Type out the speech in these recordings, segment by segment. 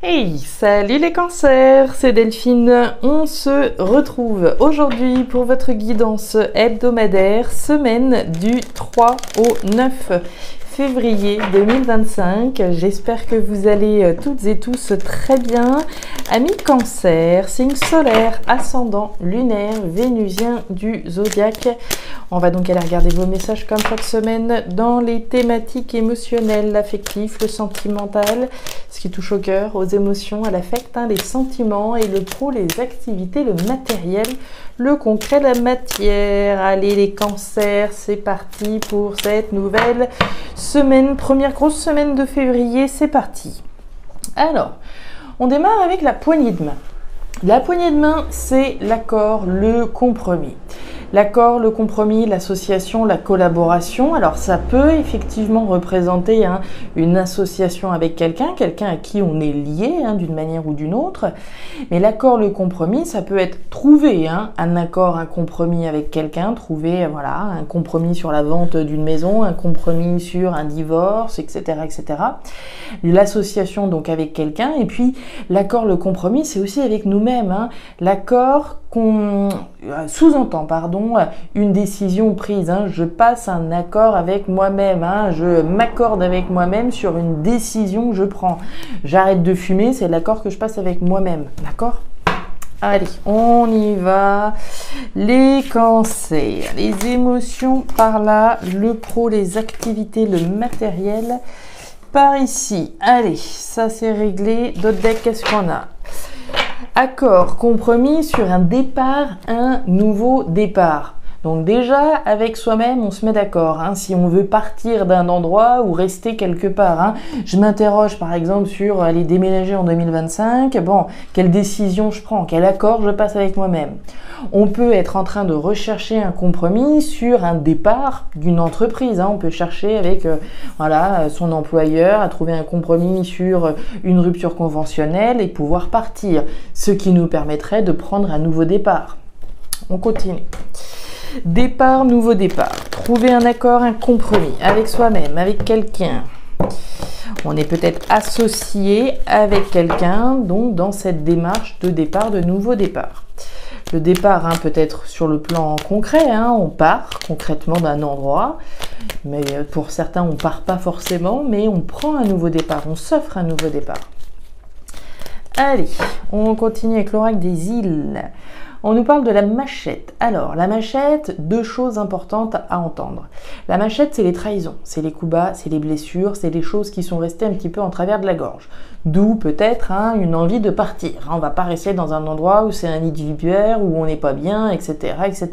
Hey, salut les cancers, c'est Delphine. On se retrouve aujourd'hui pour votre guidance hebdomadaire, semaine du 3 au 9 février 2025. J'espère que vous allez toutes et tous très bien. Amis cancer, signe solaire, ascendant, lunaire, vénusien du zodiaque. On va donc aller regarder vos messages comme chaque semaine dans les thématiques émotionnelles, l'affectif, le sentimental, ce qui touche au cœur, aux émotions, à l'affect, les sentiments, et le pro, les activités, le matériel, le concret, la matière. Allez les cancers, c'est parti pour cette nouvelle semaine, première grosse semaine de février, c'est parti. Alors, on démarre avec la poignée de main. La poignée de main, c'est l'accord, le compromis. L'accord, le compromis, l'association, la collaboration. Alors ça peut effectivement représenter une association avec quelqu'un à qui on est lié d'une manière ou d'une autre. Mais l'accord, le compromis, ça peut être trouver un accord, un compromis avec quelqu'un, trouver un compromis sur la vente d'une maison, un compromis sur un divorce, etc. etc. L'association donc avec quelqu'un, et puis l'accord, le compromis, c'est aussi avec nous-mêmes. L'accord qu'on sous-entend, une décision prise. Je passe un accord avec moi-même. Je m'accorde avec moi-même sur une décision que je prends. J'arrête de fumer, c'est l'accord que je passe avec moi-même. D'accord ? Allez, on y va. Les cancers, les émotions par là, le pro, les activités, le matériel par ici. Allez, ça c'est réglé. D'autres decks, qu'est-ce qu'on a ? Accord, compromis sur un départ, un nouveau départ. Donc déjà, avec soi-même, on se met d'accord. Si on veut partir d'un endroit ou rester quelque part. Je m'interroge par exemple sur aller déménager en 2025. Bon, quelle décision je prends? Quel accord je passe avec moi-même? On peut être en train de rechercher un compromis sur un départ d'une entreprise. On peut chercher avec son employeur à trouver un compromis sur une rupture conventionnelle et pouvoir partir. Ce qui nous permettrait de prendre un nouveau départ. On continue. Départ, nouveau départ. Trouver un accord, un compromis avec soi-même, avec quelqu'un. On est peut-être associé avec quelqu'un, donc dans cette démarche de départ, de nouveau départ. Le départ, peut-être sur le plan concret, on part concrètement d'un endroit, mais pour certains, on part pas forcément, mais on prend un nouveau départ, on s'offre un nouveau départ. Allez, on continue avec l'oracle des îles. On nous parle de la machette. Alors, la machette, deux choses importantes à entendre. La machette, c'est les trahisons, c'est les coups bas, c'est les blessures, c'est les choses qui sont restées un petit peu en travers de la gorge. D'où peut-être une envie de partir. On ne va pas rester dans un endroit où c'est un nid de vipère, où on n'est pas bien, etc., etc.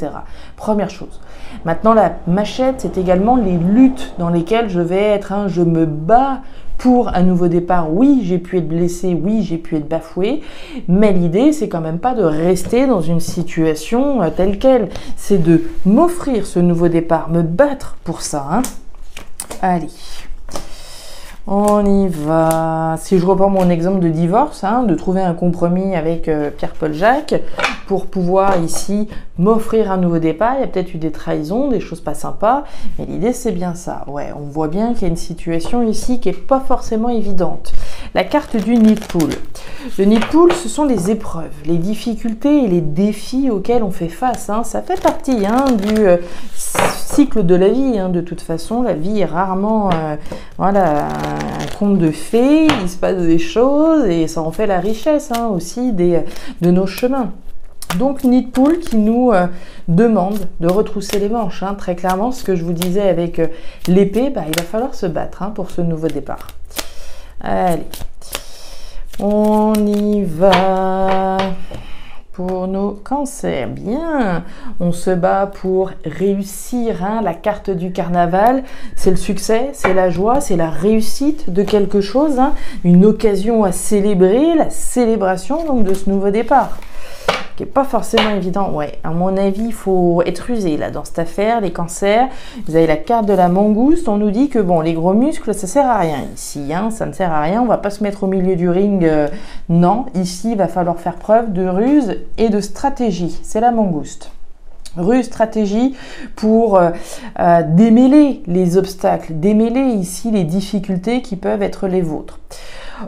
Première chose. Maintenant, la machette, c'est également les luttes dans lesquelles je vais être. Je me bats pour un nouveau départ. Oui, j'ai pu être blessé, oui, j'ai pu être bafoué, mais l'idée, c'est quand même pas de rester dans une situation telle qu'elle. C'est de m'offrir ce nouveau départ, me battre pour ça. Allez, on y va. Si je reprends mon exemple de divorce, de trouver un compromis avec Pierre-Paul Jacques pour pouvoir ici m'offrir un nouveau départ. Il y a peut-être eu des trahisons, des choses pas sympas, mais l'idée c'est bien ça. Ouais, on voit bien qu'il y a une situation ici qui est pas forcément évidente. La carte du nid de poule. Le nid de poule, ce sont les épreuves, les difficultés et les défis auxquels on fait face. Ça fait partie du cycle de la vie. De toute façon, la vie est rarement un conte de fées. Il se passe des choses et ça en fait la richesse aussi de nos chemins. Donc, nid de poule qui nous demande de retrousser les manches. Très clairement, ce que je vous disais avec l'épée, il va falloir se battre pour ce nouveau départ. Allez, on y va pour nos cancers. Bien, on se bat pour réussir. La carte du carnaval, c'est le succès, c'est la joie, c'est la réussite de quelque chose. Une occasion à célébrer, la célébration donc de ce nouveau départ. Qui n'est pas forcément évident. Ouais, à mon avis, il faut être rusé là dans cette affaire, les cancers. Vous avez la carte de la mangouste. On nous dit que les gros muscles, ça sert à rien ici. Ça ne sert à rien. On va pas se mettre au milieu du ring. Non, ici, il va falloir faire preuve de ruse et de stratégie. C'est la mangouste. Ruse, stratégie pour démêler les obstacles, démêler ici les difficultés qui peuvent être les vôtres.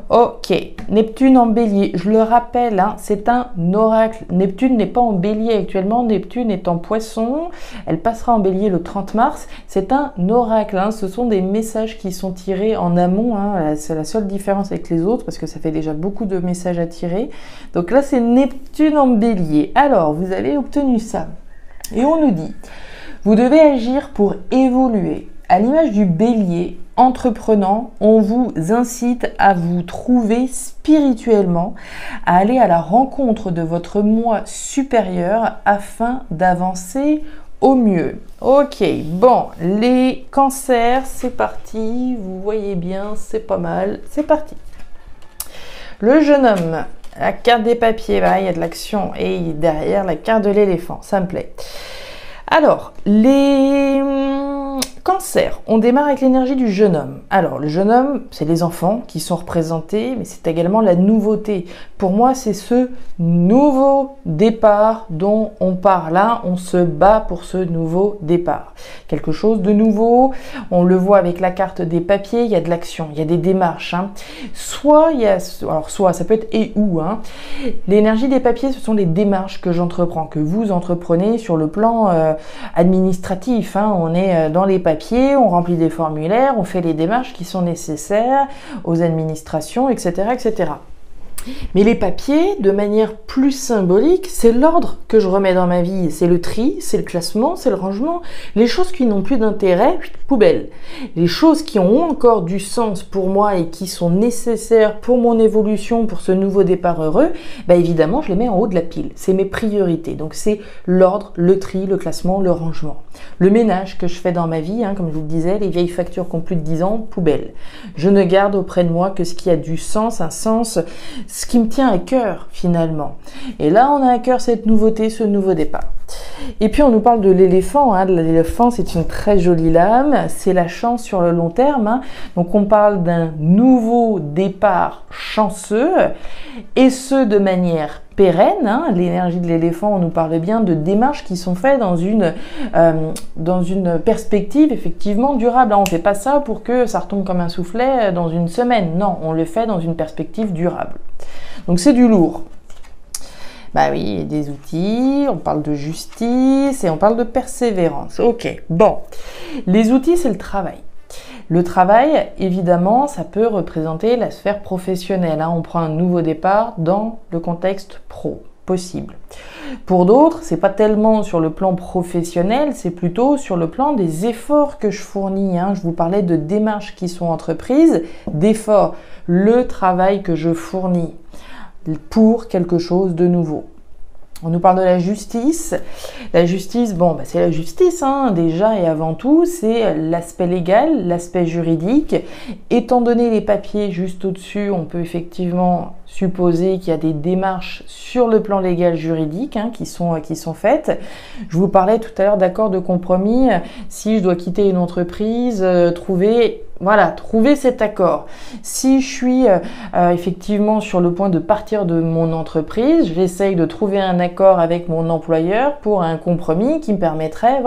Ok, Neptune en bélier, je le rappelle, hein, c'est un oracle. Neptune n'est pas en bélier actuellement, Neptune est en poisson, elle passera en bélier le 30 mars. C'est un oracle, hein, ce sont des messages qui sont tirés en amont, hein, c'est la seule différence avec les autres parce que ça fait déjà beaucoup de messages à tirer. Donc là c'est Neptune en bélier. Alors vous avez obtenu ça et on nous dit, vous devez agir pour évoluer. À l'image du bélier, entreprenant, on vous incite à vous trouver spirituellement, à aller à la rencontre de votre moi supérieur afin d'avancer au mieux. Ok, bon, les cancers, c'est parti, vous voyez bien, c'est pas mal, c'est parti. Le jeune homme, la carte des papiers, bah, il y a de l'action, et derrière la carte de l'éléphant, ça me plaît. Alors, les cancers, on démarre avec l'énergie du jeune homme. Alors, le jeune homme, c'est les enfants qui sont représentés, mais c'est également la nouveauté. Pour moi, c'est ce nouveau départ dont on parle là. On se bat pour ce nouveau départ. Quelque chose de nouveau, on le voit avec la carte des papiers, il y a de l'action, il y a des démarches. Hein. Soit, ça peut être et ou. Hein. L'énergie des papiers, ce sont les démarches que j'entreprends, que vous entreprenez sur le plan administratif. Hein. On est dans les papiers, on remplit des formulaires, on fait les démarches qui sont nécessaires aux administrations, etc., etc. Mais les papiers, de manière plus symbolique, c'est l'ordre que je remets dans ma vie. C'est le tri, c'est le classement, c'est le rangement. Les choses qui n'ont plus d'intérêt, poubelle. Les choses qui ont encore du sens pour moi et qui sont nécessaires pour mon évolution, pour ce nouveau départ heureux, bah évidemment, je les mets en haut de la pile. C'est mes priorités. Donc c'est l'ordre, le tri, le classement, le rangement. Le ménage que je fais dans ma vie, hein, comme je vous le disais, les vieilles factures qui ont plus de 10 ans, poubelle. Je ne garde auprès de moi que ce qui a du sens, un sens, ce qui me tient à cœur finalement. Et là, on a à cœur cette nouveauté, ce nouveau départ. Et puis, on nous parle de l'éléphant. Hein. L'éléphant, c'est une très jolie lame. C'est la chance sur le long terme. Hein. Donc, on parle d'un nouveau départ chanceux et ce, de manière pérenne. Hein. L'énergie de l'éléphant, on nous parle bien de démarches qui sont faites dans une perspective effectivement durable. Hein. On ne fait pas ça pour que ça retombe comme un soufflet dans une semaine. Non, on le fait dans une perspective durable. Donc, c'est du lourd. Bah oui, des outils, on parle de justice et on parle de persévérance. Ok, bon. Les outils, c'est le travail. Le travail, évidemment, ça peut représenter la sphère professionnelle. Hein. On prend un nouveau départ dans le contexte pro, possible. Pour d'autres, c'est pas tellement sur le plan professionnel, c'est plutôt sur le plan des efforts que je fournis. Hein. Je vous parlais de démarches qui sont entreprises, d'efforts, le travail que je fournis pour quelque chose de nouveau. On nous parle de la justice. La justice, bon, bah c'est la justice, hein, déjà et avant tout, c'est l'aspect légal, l'aspect juridique. Étant donné les papiers juste au-dessus, on peut effectivement supposer qu'il y a des démarches sur le plan légal juridique hein, qui sont faites. Je vous parlais tout à l'heure d'accord de compromis. Si je dois quitter une entreprise, trouver cet accord. Si je suis effectivement sur le point de partir de mon entreprise, j'essaye de trouver un accord avec mon employeur pour un compromis qui me permettrait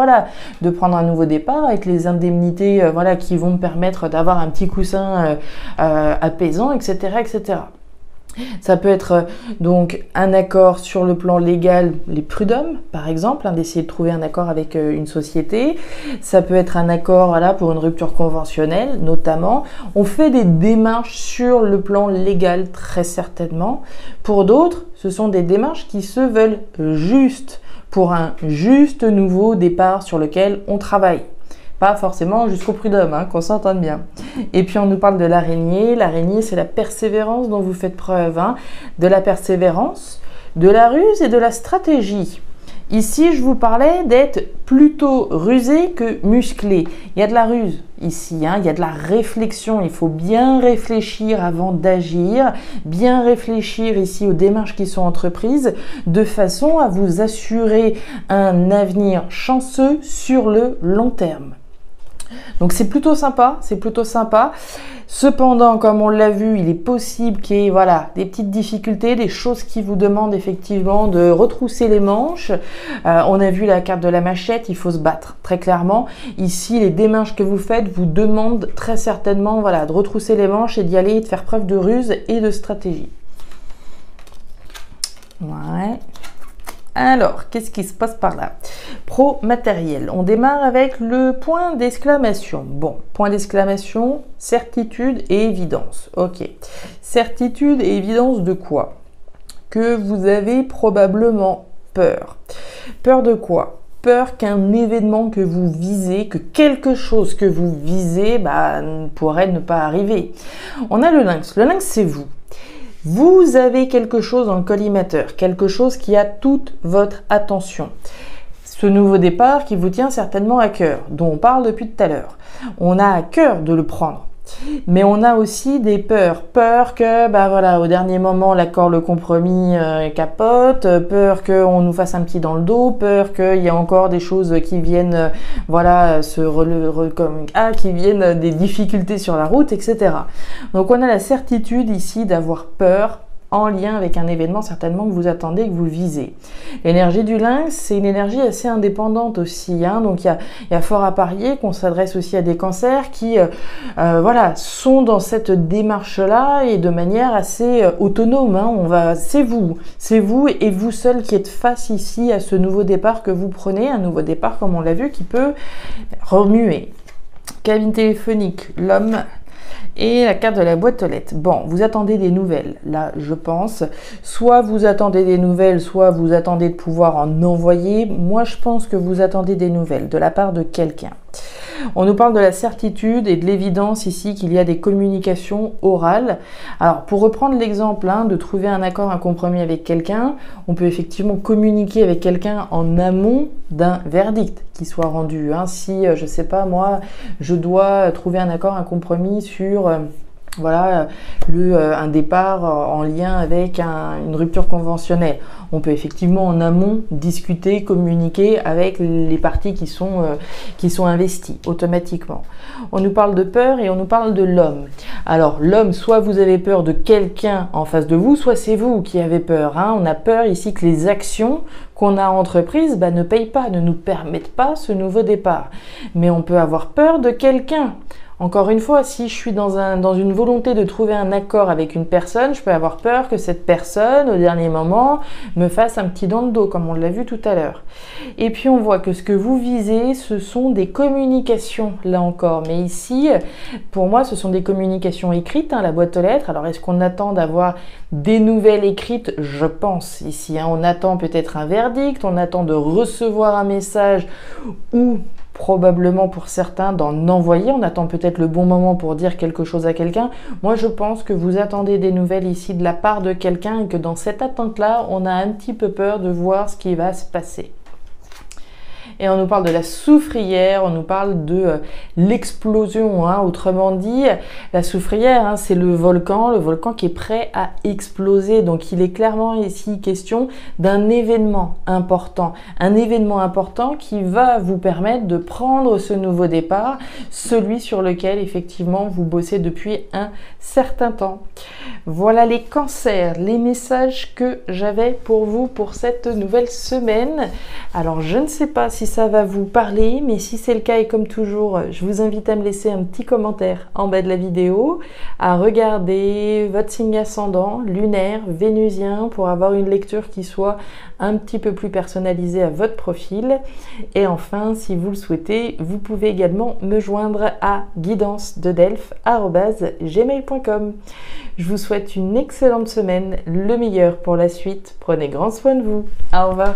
de prendre un nouveau départ avec les indemnités qui vont me permettre d'avoir un petit coussin apaisant, etc., etc. Ça peut être donc un accord sur le plan légal, les prud'hommes par exemple, hein, d'essayer de trouver un accord avec une société. Ça peut être un accord pour une rupture conventionnelle notamment. On fait des démarches sur le plan légal très certainement. Pour d'autres, ce sont des démarches qui se veulent justes pour un juste nouveau départ sur lequel on travaille. Pas forcément jusqu'au prud'homme, hein, qu'on s'entende bien. Et puis on nous parle de l'araignée. L'araignée, c'est la persévérance dont vous faites preuve. Hein. De la persévérance, de la ruse et de la stratégie. Ici, je vous parlais d'être plutôt rusé que musclé. Il y a de la ruse ici, hein, il y a de la réflexion. Il faut bien réfléchir avant d'agir, bien réfléchir ici aux démarches qui sont entreprises, de façon à vous assurer un avenir chanceux sur le long terme. Donc c'est plutôt sympa, c'est plutôt sympa. Cependant, comme on l'a vu, il est possible qu'il y ait voilà, des petites difficultés, des choses qui vous demandent effectivement de retrousser les manches. On a vu la carte de la machette, il faut se battre, très clairement. Ici, les démarches que vous faites vous demandent très certainement voilà, de retrousser les manches et d'y aller, de faire preuve de ruse et de stratégie. Ouais. Alors, qu'est-ce qui se passe par là? Pro matériel. On démarre avec le point d'exclamation. Bon, point d'exclamation, certitude et évidence. Ok. Certitude et évidence de quoi? Que vous avez probablement peur. Peur de quoi? Peur qu'un événement que vous visez, que quelque chose que vous visez, pourrait ne pas arriver. On a le lynx. Le lynx, c'est vous. Vous avez quelque chose dans le collimateur, quelque chose qui a toute votre attention. Ce nouveau départ qui vous tient certainement à cœur, dont on parle depuis tout à l'heure. On a à cœur de le prendre. Mais on a aussi des peurs. Peur que, voilà, au dernier moment, l'accord, le compromis capote. Peur qu'on nous fasse un petit dans le dos. Peur qu'il y ait encore des choses qui viennent, voilà, qui viennent des difficultés sur la route, etc. Donc on a la certitude ici d'avoir peur en lien avec un événement certainement que vous attendez, que vous visez. L'énergie du lynx, c'est une énergie assez indépendante aussi, hein, donc il y a fort à parier qu'on s'adresse aussi à des cancers qui voilà, sont dans cette démarche-là et de manière assez autonome. Hein, c'est vous et vous seul qui êtes face ici à ce nouveau départ que vous prenez, un nouveau départ comme on l'a vu qui peut remuer. Cabine téléphonique, l'homme. Et la carte de la boîte aux lettres. Bon, vous attendez des nouvelles, là, je pense. Soit vous attendez des nouvelles, soit vous attendez de pouvoir en envoyer. Moi, je pense que vous attendez des nouvelles de la part de quelqu'un. On nous parle de la certitude et de l'évidence ici qu'il y a des communications orales. Alors, pour reprendre l'exemple de trouver un accord, un compromis avec quelqu'un, on peut effectivement communiquer avec quelqu'un en amont d'un verdict qui soit rendu. Si, je sais pas, moi, je dois trouver un accord, un compromis sur... voilà, un départ en lien avec une rupture conventionnelle. On peut effectivement en amont discuter, communiquer avec les parties qui sont investies automatiquement. On nous parle de peur et on nous parle de l'homme. Alors l'homme, soit vous avez peur de quelqu'un en face de vous, soit c'est vous qui avez peur. Hein. On a peur ici que les actions qu'on a entreprises ne payent pas, ne nous permettent pas ce nouveau départ. Mais on peut avoir peur de quelqu'un. Encore une fois, si je suis dans une volonté de trouver un accord avec une personne, je peux avoir peur que cette personne, au dernier moment, me fasse un petit dans le dos, comme on l'a vu tout à l'heure. Et puis on voit que ce que vous visez, ce sont des communications, là encore. Mais ici, pour moi, ce sont des communications écrites, la boîte aux lettres. Alors, est-ce qu'on attend d'avoir des nouvelles écrites? Je pense ici. On attend peut-être un verdict, on attend de recevoir un message ou... probablement pour certains d'en envoyer, on attend peut-être le bon moment pour dire quelque chose à quelqu'un. Moi je pense que vous attendez des nouvelles ici de la part de quelqu'un et que dans cette attente-là, on a un petit peu peur de voir ce qui va se passer. Et on nous parle de la soufrière, on nous parle de l'explosion, autrement dit, la soufrière, c'est le volcan qui est prêt à exploser. Donc il est clairement ici question d'un événement important qui va vous permettre de prendre ce nouveau départ, celui sur lequel effectivement vous bossez depuis un certain temps. Voilà les cancers, les messages que j'avais pour vous pour cette nouvelle semaine. Alors je ne sais pas si ça va vous parler, mais si c'est le cas et comme toujours, je vous invite à me laisser un petit commentaire en bas de la vidéo, à regarder votre signe ascendant, lunaire, vénusien, pour avoir une lecture qui soit un petit peu plus personnalisée à votre profil. Et enfin, si vous le souhaitez, vous pouvez également me joindre à guidance-delphes@gmail.com. Je vous souhaite une excellente semaine, le meilleur pour la suite. Prenez grand soin de vous. Au revoir.